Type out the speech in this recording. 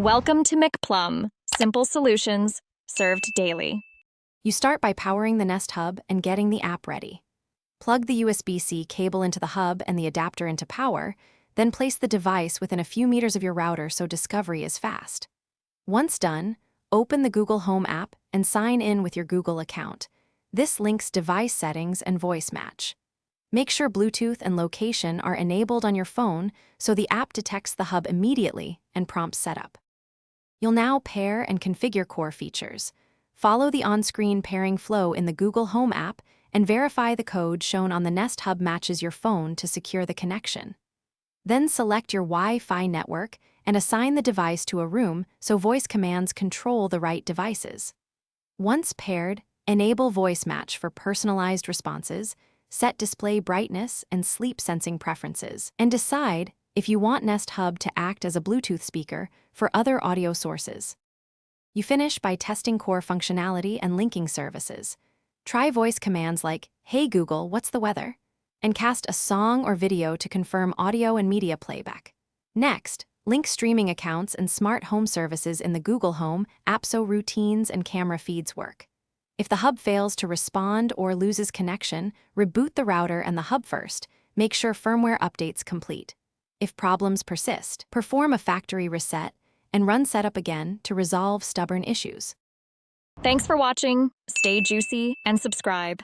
Welcome to McPlum, simple solutions served daily. You start by powering the Nest Hub and getting the app ready. Plug the USB-C cable into the hub and the adapter into power, then place the device within a few meters of your router so discovery is fast. Once done, open the Google Home app and sign in with your Google account. This links device settings and voice match. Make sure Bluetooth and location are enabled on your phone so the app detects the hub immediately and prompts setup. You'll now pair and configure core features. Follow the on-screen pairing flow in the Google Home app and verify the code shown on the Nest Hub matches your phone to secure the connection. Then select your Wi-Fi network and assign the device to a room so voice commands control the right devices. Once paired, enable voice match for personalized responses, set display brightness and sleep sensing preferences, and decide if you want Nest Hub to act as a Bluetooth speaker for other audio sources. You finish by testing core functionality and linking services. Try voice commands like, "Hey Google, what's the weather?" and cast a song or video to confirm audio and media playback. Next, link streaming accounts and smart home services in the Google Home app so routines and camera feeds work. If the hub fails to respond or loses connection, reboot the router and the hub first. Make sure firmware updates complete. If problems persist, perform a factory reset and run setup again to resolve stubborn issues. Thanks for watching. Stay juicy and subscribe.